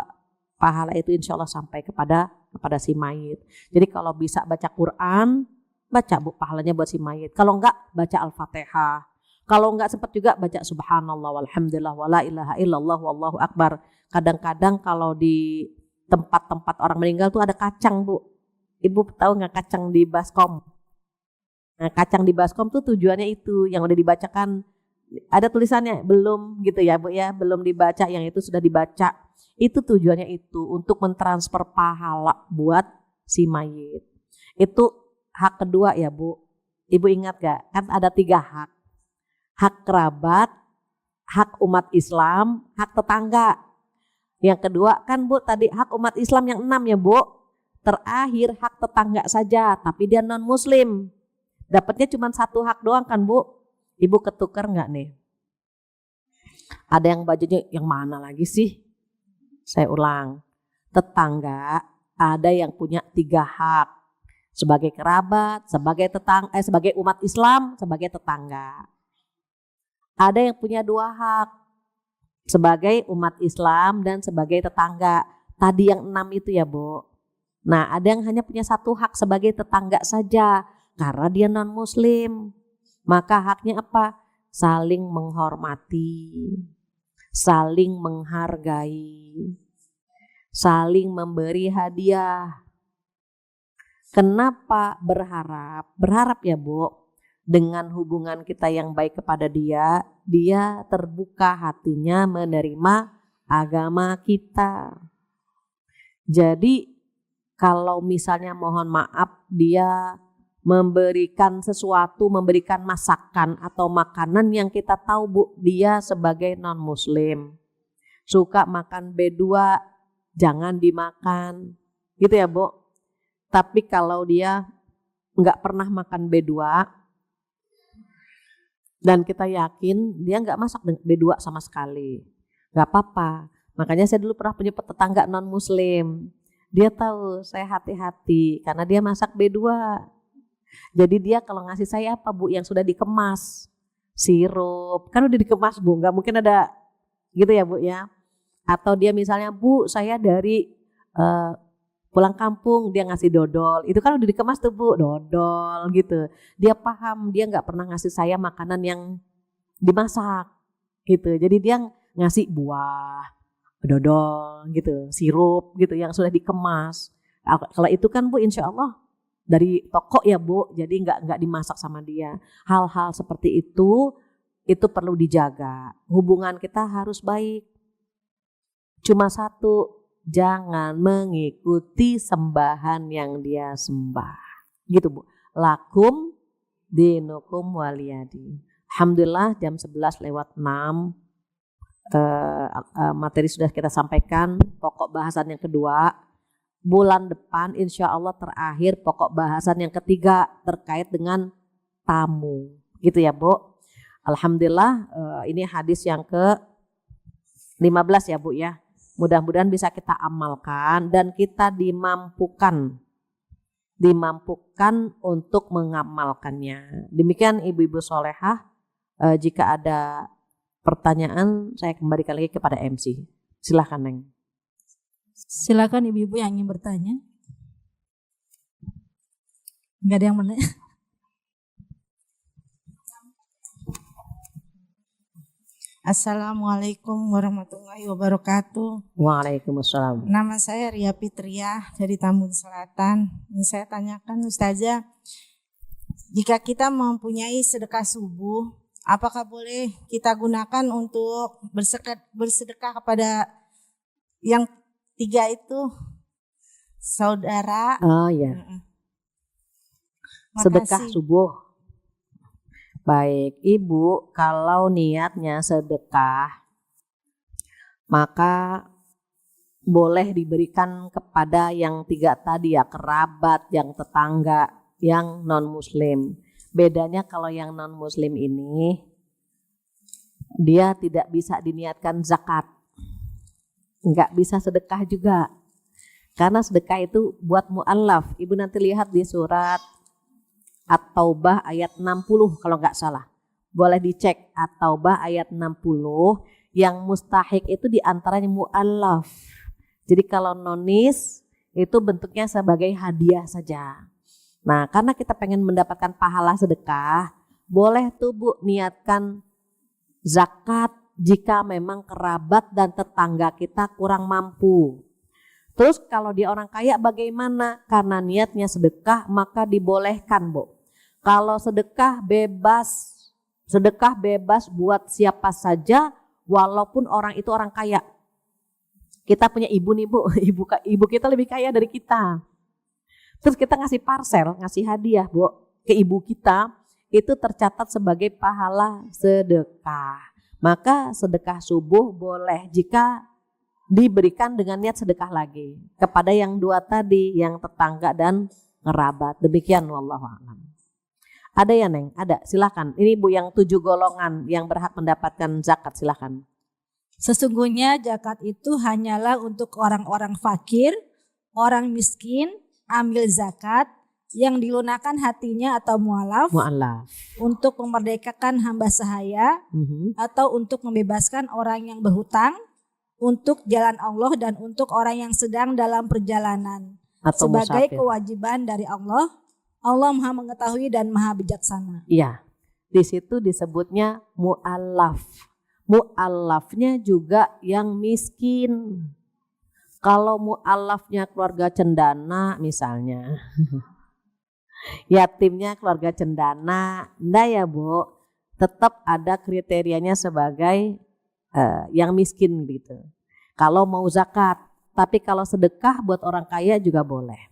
pahala itu insya Allah sampai kepada si mayit. Jadi kalau bisa baca Quran, baca Bu, pahalanya buat si mayit. Kalau enggak, baca Al-Fatihah. Kalau enggak sempat juga baca subhanallah walhamdulillah wala ilaha illallah wallahu akbar. Kadang-kadang kalau di tempat-tempat orang meninggal tuh ada kacang Bu. Ibu tahu nggak kacang di baskom? Nah, kacang di baskom tuh tujuannya itu yang udah dibacakan, ada tulisannya belum gitu ya Bu ya, belum dibaca, yang itu sudah dibaca. Itu tujuannya itu untuk mentransfer pahala buat si mayit. Itu hak kedua ya Bu. Ibu ingat gak? Kan ada 3 hak. Hak kerabat, hak umat Islam, hak tetangga. Yang kedua kan Bu tadi hak umat Islam yang 6 ya Bu. Terakhir hak tetangga saja, tapi dia non muslim. Dapatnya cuma 1 hak doang kan Bu. Ibu ketukar nggak nih? Ada yang bajunya yang mana lagi sih? Saya ulang. Tetangga ada yang punya 3 hak. Sebagai kerabat, sebagai umat Islam, sebagai tetangga. Ada yang punya 2 hak. Sebagai umat Islam dan sebagai tetangga. Tadi yang 6 itu ya Bu. Nah, ada yang hanya punya 1 hak sebagai tetangga saja karena dia non muslim. Maka haknya apa? Saling menghormati, saling menghargai, saling memberi hadiah. Kenapa berharap? Berharap ya Bu, dengan hubungan kita yang baik kepada dia, dia terbuka hatinya menerima agama kita. Jadi kalau misalnya mohon maaf dia memberikan sesuatu, memberikan masakan atau makanan yang kita tahu Bu, dia sebagai non muslim suka makan B2, jangan dimakan gitu ya Bu. Tapi kalau dia nggak pernah makan B2 dan kita yakin dia nggak masak B2 sama sekali, nggak apa-apa. Makanya saya dulu pernah punya tetangga non muslim. Dia tahu saya hati-hati karena dia masak B2. Jadi dia kalau ngasih saya apa Bu yang sudah dikemas. Sirup, kan udah dikemas Bu, nggak mungkin ada gitu ya Bu ya. Atau dia misalnya, Bu saya dari pulang kampung, dia ngasih dodol, itu kan udah dikemas tuh Bu, dodol gitu. Dia paham, dia nggak pernah ngasih saya makanan yang dimasak gitu. Jadi dia ngasih buah, dodol gitu, sirup gitu yang sudah dikemas. Kalau itu kan Bu, insya Allah dari toko ya Bu, jadi nggak dimasak sama dia. Hal-hal seperti itu perlu dijaga. Hubungan kita harus baik. Cuma satu, jangan mengikuti sembahan yang dia sembah. Gitu Bu. Lakum dinukum waliyadi. Alhamdulillah jam 11 lewat 6. Materi sudah kita sampaikan. Pokok bahasan yang kedua. Bulan depan insya Allah terakhir pokok bahasan yang ketiga terkait dengan tamu. Gitu ya Bu. Alhamdulillah ini hadis yang ke-15 ya Bu ya. Mudah-mudahan bisa kita amalkan dan kita dimampukan untuk mengamalkannya. Demikian ibu-ibu solehah. Jika ada pertanyaan saya kembalikan lagi kepada MC. Silahkan Neng. Silakan ibu-ibu yang ingin bertanya. Enggak ada yang bertanya. Assalamualaikum warahmatullahi wabarakatuh. Waalaikumsalam. Nama saya Ria Fitriah dari Tambun Selatan. Yang saya tanyakan Ustazah, jika kita mempunyai sedekah subuh, apakah boleh kita gunakan untuk bersedekah kepada yang tiga itu, saudara? Oh ya. Sedekah subuh. Baik, Ibu, kalau niatnya sedekah, maka boleh diberikan kepada yang tiga tadi ya, kerabat, yang tetangga, yang non-muslim. Bedanya kalau yang non-muslim ini, dia tidak bisa diniatkan zakat. Enggak bisa sedekah juga. Karena sedekah itu buat mu'allaf. Ibu nanti lihat di surat At-Taubah ayat 60 kalau nggak salah. Boleh dicek At-Taubah ayat 60, yang mustahik itu diantaranya mu'allaf. Jadi kalau nonis itu bentuknya sebagai hadiah saja. Nah karena kita pengen mendapatkan pahala sedekah, boleh tuh Bu niatkan zakat jika memang kerabat dan tetangga kita kurang mampu. Terus kalau dia orang kaya bagaimana? Karena niatnya sedekah maka dibolehkan Bu. Kalau sedekah bebas buat siapa saja walaupun orang itu orang kaya. Kita punya ibu nih Bu, ibu kita lebih kaya dari kita. Terus kita ngasih parcel, ngasih hadiah Bu ke ibu kita, itu tercatat sebagai pahala sedekah. Maka sedekah subuh boleh jika diberikan dengan niat sedekah lagi kepada yang dua tadi, yang tetangga dan kerabat. Demikian wallahu a'lam. Ada ya Neng? Ada, silakan. Ini Bu yang 7 golongan yang berhak mendapatkan zakat, silakan. Sesungguhnya zakat itu hanyalah untuk orang-orang fakir, orang miskin, ambil zakat yang dilunakkan hatinya atau mu'alaf untuk memerdekakan hamba sahaya atau untuk membebaskan orang yang berhutang, untuk jalan Allah dan untuk orang yang sedang dalam perjalanan atau sebagai musafir. Kewajiban dari Allah. Allah Maha mengetahui dan Maha bijaksana. Iya, di situ disebutnya mu'allaf. Mu'allafnya juga yang miskin. Kalau mu'allafnya keluarga cendana misalnya, yatimnya keluarga cendana, enggak ya Bu, tetap ada kriterianya sebagai yang miskin gitu. Kalau mau zakat, tapi kalau sedekah buat orang kaya juga boleh.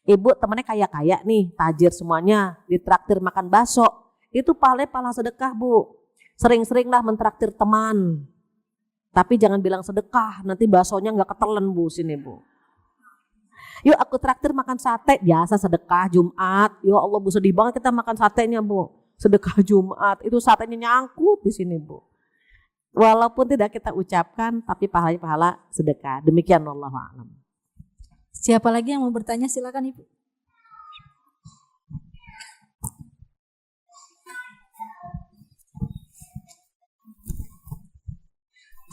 Ibu temennya kaya-kaya nih, tajir semuanya, ditraktir makan bakso, itu pahala sedekah Bu. Sering-seringlah mentraktir teman. Tapi jangan bilang sedekah, nanti baksonya nggak ketelen Bu sini Bu. Yuk aku traktir makan sate, biasa sedekah Jumat. Ya Allah Bu, sedih banget kita makan satenya Bu. Sedekah Jumat, itu satenya nyangkut di sini Bu. Walaupun tidak kita ucapkan, tapi pahalanya pahala sedekah. Demikian wallahu a'lam. Siapa lagi yang mau bertanya, silakan Ibu.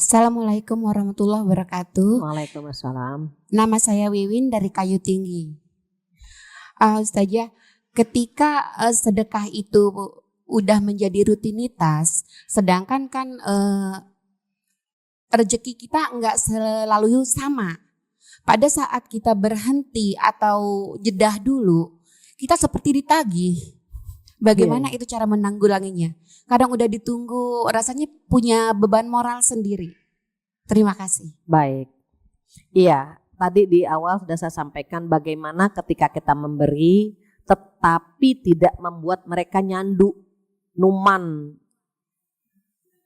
Assalamualaikum warahmatullahi wabarakatuh. Waalaikumsalam. Nama saya Wiwin dari Kayu Tinggi. Ustazah, ketika sedekah itu udah menjadi rutinitas, sedangkan kan rezeki kita nggak selalu sama. Pada saat kita berhenti atau jedah dulu, kita seperti ditagih. Bagaimana itu cara menanggulanginya? Kadang udah ditunggu, rasanya punya beban moral sendiri. Terima kasih. Baik. Iya, tadi di awal sudah saya sampaikan bagaimana ketika kita memberi tetapi tidak membuat mereka nyandu, numan,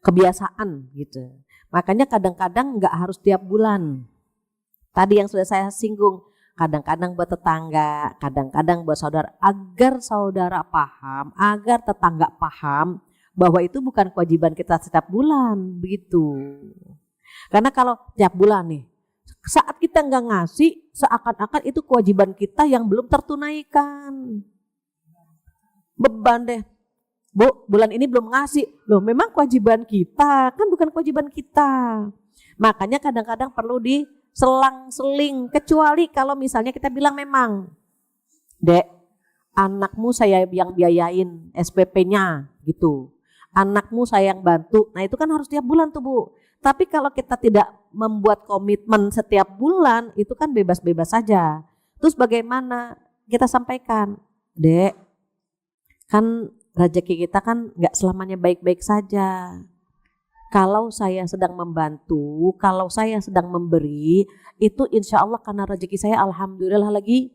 kebiasaan gitu. Makanya kadang-kadang nggak harus tiap bulan. Tadi yang sudah saya singgung, kadang-kadang buat tetangga, kadang-kadang buat saudara, agar saudara paham, agar tetangga paham bahwa itu bukan kewajiban kita setiap bulan, begitu. Karena kalau tiap bulan nih, saat kita nggak ngasih, seakan-akan itu kewajiban kita yang belum tertunaikan. Beban deh, Bu, bulan ini belum ngasih. Loh, memang kewajiban kita, kan bukan kewajiban kita. Makanya kadang-kadang perlu diselang-seling, kecuali kalau misalnya kita bilang memang, Dek, anakmu saya yang biayain SPP-nya gitu. Anakmu saya yang bantu. Nah, itu kan harus tiap bulan tuh, Bu. Tapi kalau kita tidak membuat komitmen setiap bulan, itu kan bebas-bebas saja. Terus bagaimana? Kita sampaikan, Dek, kan rezeki kita kan nggak selamanya baik-baik saja. Kalau saya sedang membantu, kalau saya sedang memberi, itu insya Allah karena rezeki saya alhamdulillah lagi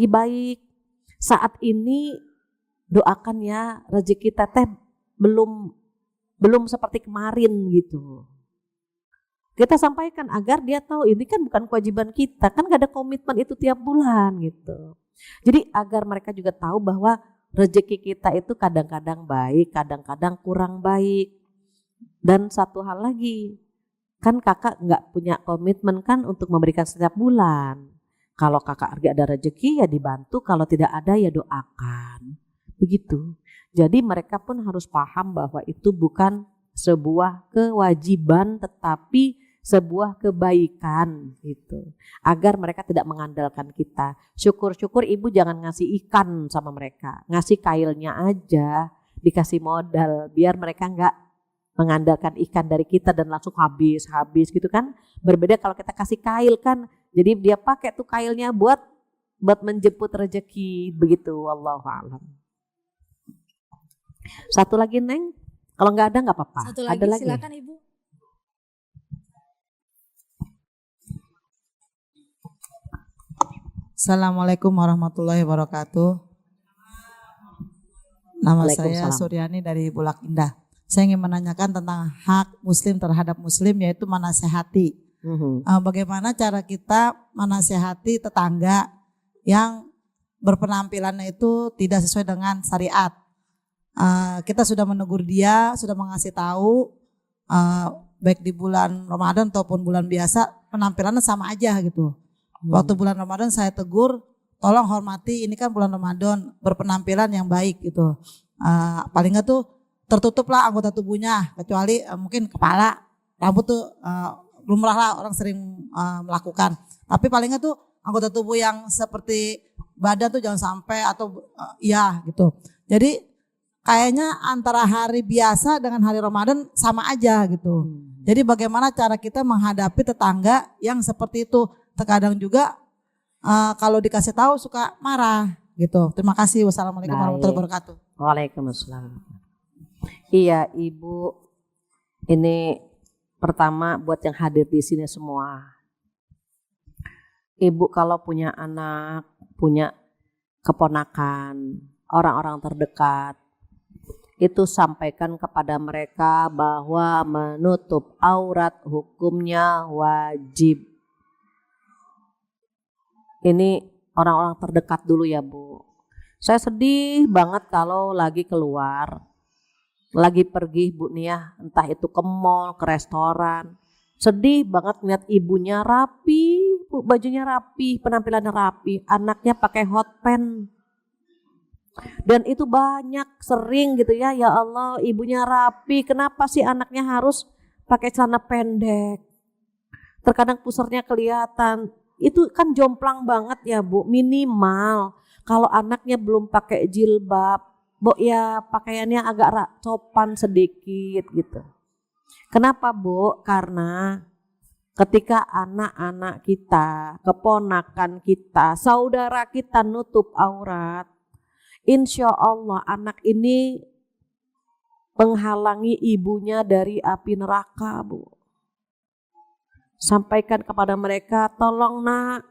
baik. Saat ini doakan ya rezeki teteh belum seperti kemarin gitu. Kita sampaikan agar dia tahu ini kan bukan kewajiban kita, kan gak ada komitmen itu tiap bulan gitu. Jadi agar mereka juga tahu bahwa rezeki kita itu kadang-kadang baik, kadang-kadang kurang baik. Dan satu hal lagi, kan kakak gak punya komitmen kan untuk memberikan setiap bulan. Kalau kakak ada rezeki ya dibantu, kalau tidak ada ya doakan. Begitu. Jadi mereka pun harus paham bahwa itu bukan sebuah kewajiban tetapi sebuah kebaikan gitu. Agar mereka tidak mengandalkan kita. Syukur-syukur ibu jangan ngasih ikan sama mereka. Ngasih kailnya aja, dikasih modal biar mereka enggak mengandalkan ikan dari kita dan langsung habis gitu kan. Berbeda kalau kita kasih kail kan. Jadi dia pakai tuh kailnya buat menjemput rezeki begitu. Wallahu a'lam. Satu lagi Neng, kalau nggak ada nggak apa-apa. Satu lagi, ada lagi silakan Ibu. Assalamualaikum warahmatullahi wabarakatuh. Nama saya Suryani dari Bulak Indah. Saya ingin menanyakan tentang hak muslim terhadap muslim yaitu menasehati. Bagaimana cara kita menasehati tetangga yang berpenampilannya itu tidak sesuai dengan syariat. Kita sudah menegur dia, sudah mengasih tahu baik di bulan Ramadan ataupun bulan biasa penampilannya sama aja gitu. Waktu bulan Ramadan saya tegur, tolong hormati ini kan bulan Ramadan, berpenampilan yang baik gitu. Paling nggak tuh tertutup lah anggota tubuhnya, kecuali mungkin kepala, rambut tuh lumrah lah orang sering melakukan. Tapi paling nggak tuh anggota tubuh yang seperti badan tuh jangan sampai atau iya gitu. Jadi kayaknya antara hari biasa dengan hari Ramadan sama aja gitu. Jadi bagaimana cara kita menghadapi tetangga yang seperti itu? Terkadang juga kalau dikasih tahu suka marah gitu. Terima kasih. Wassalamualaikum warahmatullahi wabarakatuh. Waalaikumsalam. Iya Ibu, ini pertama buat yang hadir di sini semua. Ibu kalau punya anak, punya keponakan, orang-orang terdekat, itu sampaikan kepada mereka bahwa menutup aurat hukumnya wajib. Ini orang-orang terdekat dulu ya Bu. Saya sedih banget kalau lagi keluar, lagi pergi Bu Nia, entah itu ke mall, ke restoran. Sedih banget ngeliat ibunya rapi, Bu, bajunya rapi, penampilannya rapi, anaknya pakai hot pants. Dan itu banyak sering gitu ya Allah ibunya rapi, kenapa sih anaknya harus pakai celana pendek, terkadang pusernya kelihatan, itu kan jomplang banget ya Bu. Minimal kalau anaknya belum pakai jilbab, Bu ya pakaiannya agak sopan sedikit gitu. Kenapa Bu? Karena ketika anak-anak kita, keponakan kita, saudara kita nutup aurat, insya Allah anak ini menghalangi ibunya dari api neraka Bu. Sampaikan kepada mereka, tolong nak,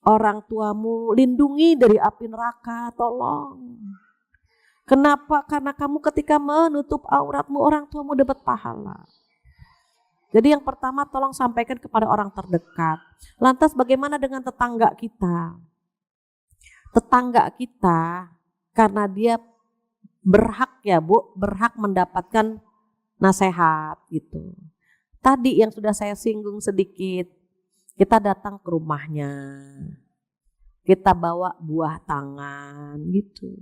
orang tuamu lindungi dari api neraka, tolong. Kenapa? Karena kamu ketika menutup auratmu, orang tuamu dapat pahala. Jadi yang pertama tolong sampaikan kepada orang terdekat. Lantas bagaimana dengan tetangga kita? Tetangga kita karena dia berhak ya Bu, berhak mendapatkan nasihat gitu. Tadi yang sudah saya singgung sedikit, kita datang ke rumahnya, kita bawa buah tangan gitu.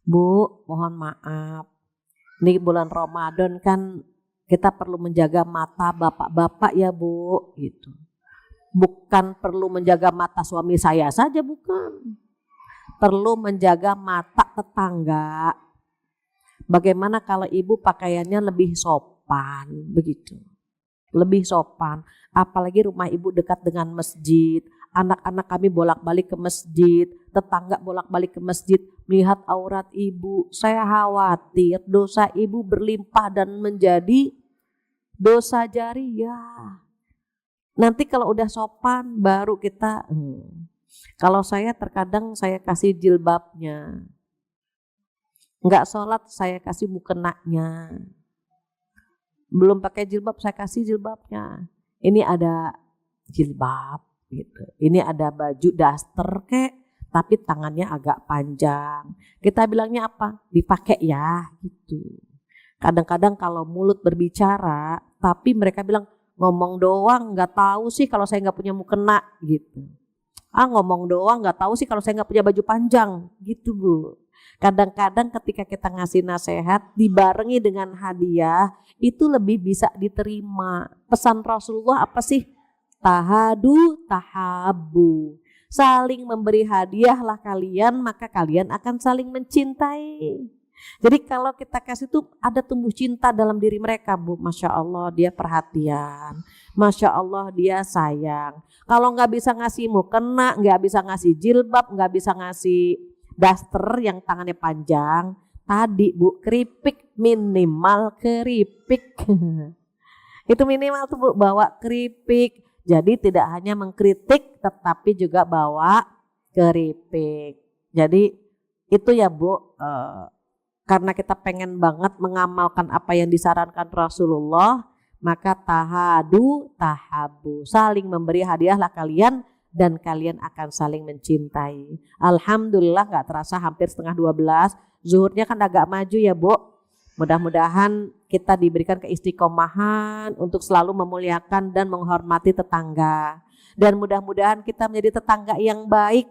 Bu, mohon maaf, ini bulan Ramadan kan kita perlu menjaga mata bapak-bapak ya Bu gitu. Bukan perlu menjaga mata suami saya saja, bukan. Perlu menjaga mata tetangga. Bagaimana kalau ibu pakaiannya lebih sopan begitu. Lebih sopan, apalagi rumah ibu dekat dengan masjid, anak-anak kami bolak-balik ke masjid, tetangga bolak-balik ke masjid, melihat aurat ibu, saya khawatir dosa ibu berlimpah dan menjadi dosa jariyah. Nanti kalau udah sopan baru kita, kalau saya terkadang saya kasih jilbabnya, enggak sholat saya kasih mukenanya. Belum pakai jilbab saya kasih jilbabnya. Ini ada jilbab gitu. Ini ada baju daster kek, tapi tangannya agak panjang. Kita bilangnya apa? Dipakai ya gitu. Kadang-kadang kalau mulut berbicara, tapi mereka bilang ngomong doang, nggak tahu sih kalau saya nggak punya mukena gitu. Ngomong doang, nggak tahu sih kalau saya nggak punya baju panjang gitu Bu. Kadang-kadang ketika kita ngasih nasihat dibarengi dengan hadiah itu lebih bisa diterima. Pesan Rasulullah apa sih? Tahadu tahabu. Saling memberi hadiahlah kalian, maka kalian akan saling mencintai. Jadi kalau kita kasih tuh ada tumbuh cinta dalam diri mereka Bu. Masya Allah dia perhatian, Masya Allah dia sayang. Kalau nggak bisa ngasih mukena, nggak bisa ngasih jilbab, nggak bisa ngasih daster yang tangannya panjang, tadi Bu keripik, minimal keripik. Itu minimal tuh Bu, bawa keripik. Jadi tidak hanya mengkritik tetapi juga bawa keripik. Jadi itu ya Bu, karena kita pengen banget mengamalkan apa yang disarankan Rasulullah, maka tahadu tahabu, saling memberi hadiahlah kalian dan kalian akan saling mencintai. Alhamdulillah gak terasa hampir setengah 12. Zuhurnya kan agak maju ya Bu. Mudah-mudahan kita diberikan keistiqomahan untuk selalu memuliakan dan menghormati tetangga. Dan mudah-mudahan kita menjadi tetangga yang baik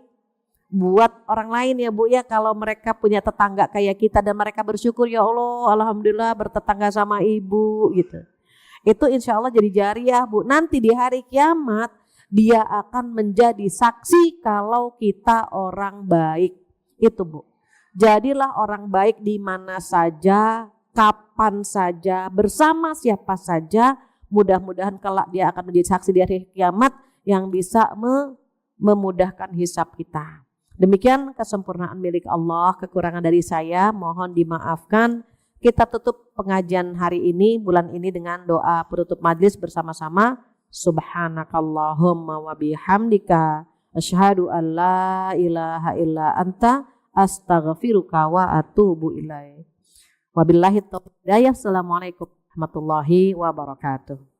buat orang lain ya Bu ya. Kalau mereka punya tetangga kayak kita dan mereka bersyukur ya Allah, alhamdulillah bertetangga sama ibu gitu. Itu insya Allah jadi jariyah Bu. Nanti di hari kiamat dia akan menjadi saksi kalau kita orang baik. Itu Bu. Jadilah orang baik di mana saja, kapan saja, bersama siapa saja. Mudah-mudahan kelak dia akan menjadi saksi di hari kiamat yang bisa memudahkan hisab kita. Demikian kesempurnaan milik Allah, kekurangan dari saya mohon dimaafkan. Kita tutup pengajian hari ini, bulan ini dengan doa penutup majlis bersama-sama. Subhanakallahumma wa bihamdika asyhadu an la ilaha illa anta astaghfiruka wa atubu ilaik. Wabillahi taufiq. Assalamualaikum warahmatullahi wabarakatuh.